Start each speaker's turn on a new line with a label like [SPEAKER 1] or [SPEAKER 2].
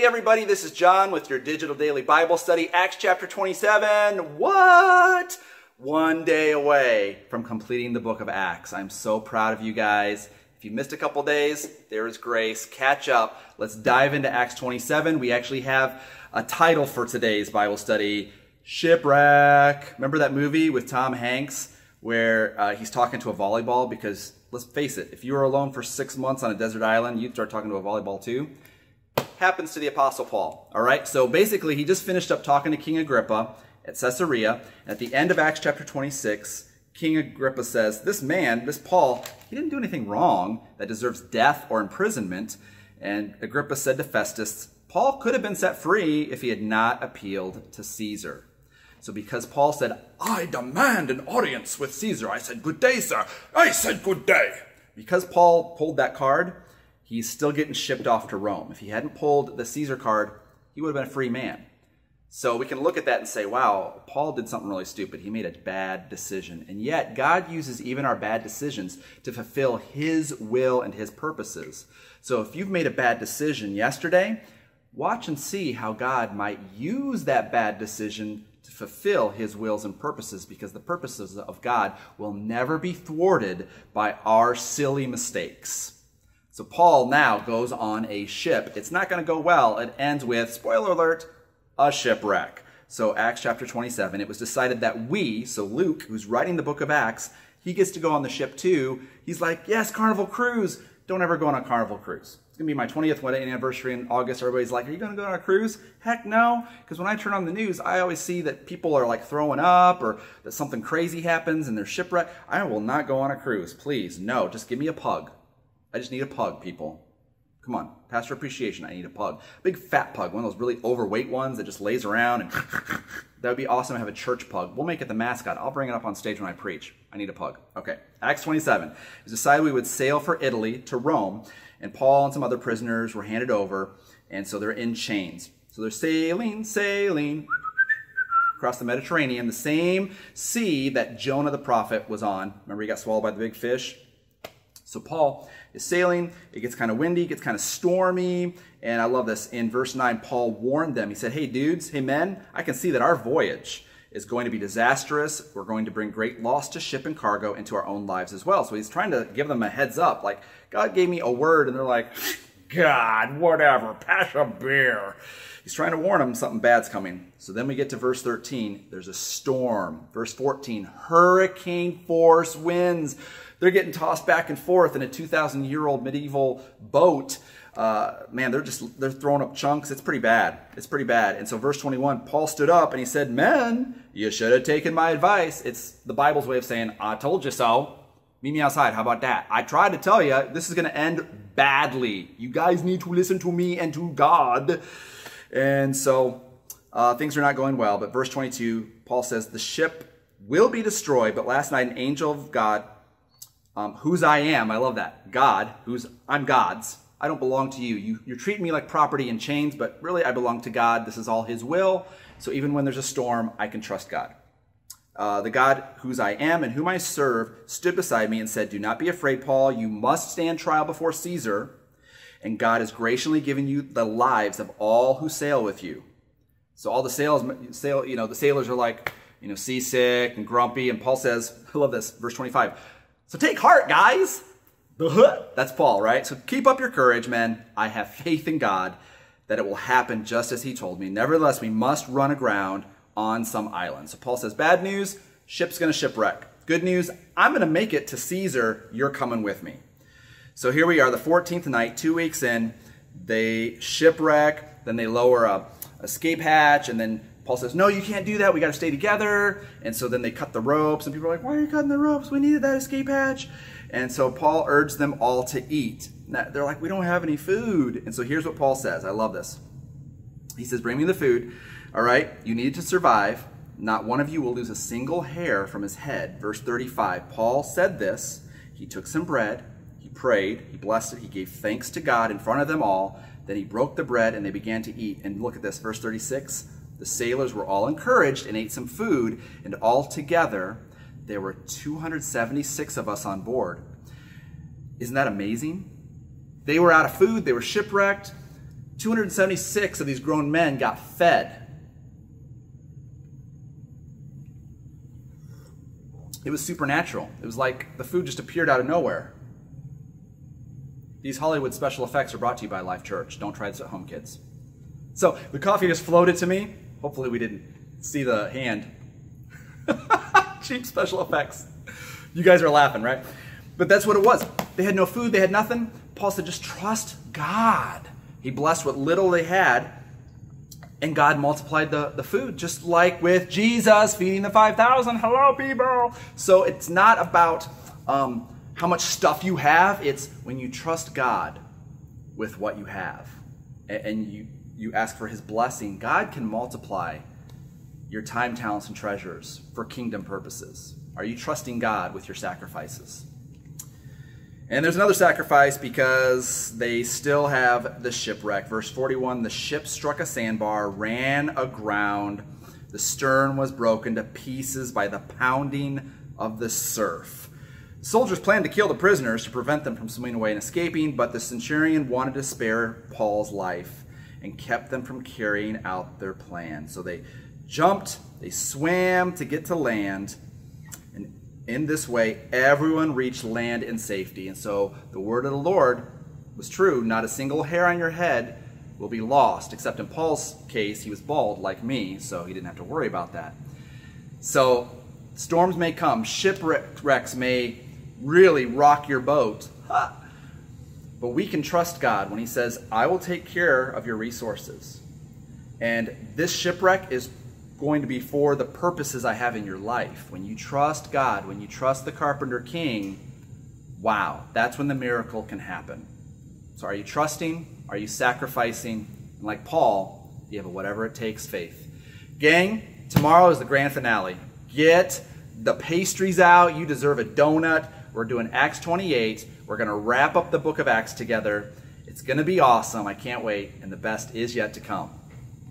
[SPEAKER 1] Hey everybody, this is John with your Digital Daily Bible Study, Acts chapter 27. What? One day away from completing the book of Acts. I'm so proud of you guys. If you missed a couple days, there is grace. Catch up. Let's dive into Acts 27. We actually have a title for today's Bible study, Shipwreck. Remember that movie with Tom Hanks where he's talking to a volleyball? Because let's face it, if you were alone for 6 months on a desert island, you'd start talking to a volleyball too. Happens to the Apostle Paul. All right, so basically he just finished up talking to King Agrippa at Caesarea. At the end of Acts chapter 26, King Agrippa says, this man, this Paul, he didn't do anything wrong that deserves death or imprisonment. And Agrippa said to Festus, Paul could have been set free if he had not appealed to Caesar. So because Paul said, I demand an audience with Caesar, I said, good day, sir. I said, good day. Because Paul pulled that card, he's still getting shipped off to Rome. If he hadn't pulled the Caesar card, he would have been a free man. So we can look at that and say, wow, Paul did something really stupid. He made a bad decision. And yet God uses even our bad decisions to fulfill his will and his purposes. So if you've made a bad decision yesterday, watch and see how God might use that bad decision to fulfill his wills and purposes, because the purposes of God will never be thwarted by our silly mistakes. So Paul now goes on a ship. It's not going to go well. It ends with, spoiler alert, a shipwreck. So Acts chapter 27, it was decided that we, so Luke, who's writing the book of Acts, he gets to go on the ship too. He's like, yes, Carnival Cruise. Don't ever go on a Carnival Cruise. It's going to be my 20th wedding anniversary in August. Everybody's like, are you going to go on a cruise? Heck no. Because when I turn on the news, I always see that people are like throwing up or that something crazy happens and they're shipwrecked. I will not go on a cruise. Please, no. Just give me a pug. I just need a pug, people. Come on, pastor appreciation, I need a pug. Big fat pug, one of those really overweight ones that just lays around. And that would be awesome to have a church pug. We'll make it the mascot. I'll bring it up on stage when I preach. I need a pug. Okay, Acts 27. It was decided we would sail for Italy to Rome, and Paul and some other prisoners were handed over, and so they're in chains. So they're sailing across the Mediterranean, the same sea that Jonah the prophet was on. Remember he got swallowed by the big fish? So Paul is sailing, it gets kind of windy, it gets kind of stormy, and I love this. In verse 9, Paul warned them. He said, hey dudes, hey men, I can see that our voyage is going to be disastrous. We're going to bring great loss to ship and cargo and to our own lives as well. So he's trying to give them a heads up, like, God gave me a word, and they're like, God, whatever, pass a beer. He's trying to warn them something bad's coming. So then we get to verse 13, there's a storm. Verse 14, hurricane force winds. They're getting tossed back and forth in a 2,000-year-old medieval boat. Man, they're throwing up chunks. It's pretty bad. It's pretty bad. And so verse 21, Paul stood up and he said, men, you should have taken my advice. It's the Bible's way of saying, I told you so. Meet me outside. How about that? I tried to tell you this is going to end badly. You guys need to listen to me and to God. And so things are not going well. But verse 22, Paul says, the ship will be destroyed. But last night an angel of God, whose I am, I love that, God, I'm God's. I don't belong to you. You're treating me like property in chains, but really I belong to God. This is all his will. So even when there's a storm, I can trust God. The God whose I am and whom I serve stood beside me and said, do not be afraid, Paul. You must stand trial before Caesar, and God has graciously given you the lives of all who sail with you. So all the the sailors are like, seasick and grumpy. And Paul says, I love this, verse 25. So take heart, guys. That's Paul, right? So keep up your courage, men. I have faith in God that it will happen just as he told me. Nevertheless, we must run aground on some island. So Paul says, bad news, ship's going to shipwreck. Good news, I'm going to make it to Caesar. You're coming with me. So here we are, the 14th night, 2 weeks in. They shipwreck, then they lower a escape hatch, and then Paul says, no, you can't do that. We got to stay together. And so then they cut the ropes, and people are like, why are you cutting the ropes? We needed that escape hatch. And so Paul urged them all to eat. Now, they're like, we don't have any food. And so here's what Paul says. I love this. He says, bring me the food. All right, you need to survive. Not one of you will lose a single hair from his head. Verse 35, Paul said this. He took some bread. He prayed. He blessed it. He gave thanks to God in front of them all. Then he broke the bread, and they began to eat. And look at this, verse 36. The sailors were all encouraged and ate some food, and altogether there were 276 of us on board. Isn't that amazing? They were out of food. They were shipwrecked. 276 of these grown men got fed. It was supernatural. It was like the food just appeared out of nowhere. These Hollywood special effects are brought to you by Life Church. Don't try this at home, kids. So the coffee just floated to me. Hopefully we didn't see the hand. Cheap special effects. You guys are laughing, right? But that's what it was. They had no food. They had nothing. Paul said, just trust God. He blessed what little they had, and God multiplied the food, just like with Jesus feeding the 5,000. Hello, people. So it's not about how much stuff you have. It's when you trust God with what you have, and you ask for his blessing, God can multiply your time, talents, and treasures for kingdom purposes. Are you trusting God with your sacrifices? And there's another sacrifice because they still have the shipwreck. Verse 41, the ship struck a sandbar, ran aground. The stern was broken to pieces by the pounding of the surf. The soldiers planned to kill the prisoners to prevent them from swimming away and escaping, but the centurion wanted to spare Paul's life and kept them from carrying out their plan. So they jumped, they swam to get to land, and in this way, everyone reached land in safety. And so the word of the Lord was true. Not a single hair on your head will be lost, except in Paul's case, he was bald like me, so he didn't have to worry about that. So storms may come, shipwrecks may really rock your boat, but we can trust God when he says, I will take care of your resources. And this shipwreck is going to be for the purposes I have in your life. When you trust God, when you trust the Carpenter King, wow, that's when the miracle can happen. So are you trusting? Are you sacrificing? And like Paul, you have a whatever it takes faith. Gang, tomorrow is the grand finale. Get the pastries out. You deserve a donut. We're doing Acts 28. We're going to wrap up the book of Acts together. It's going to be awesome. I can't wait. And the best is yet to come.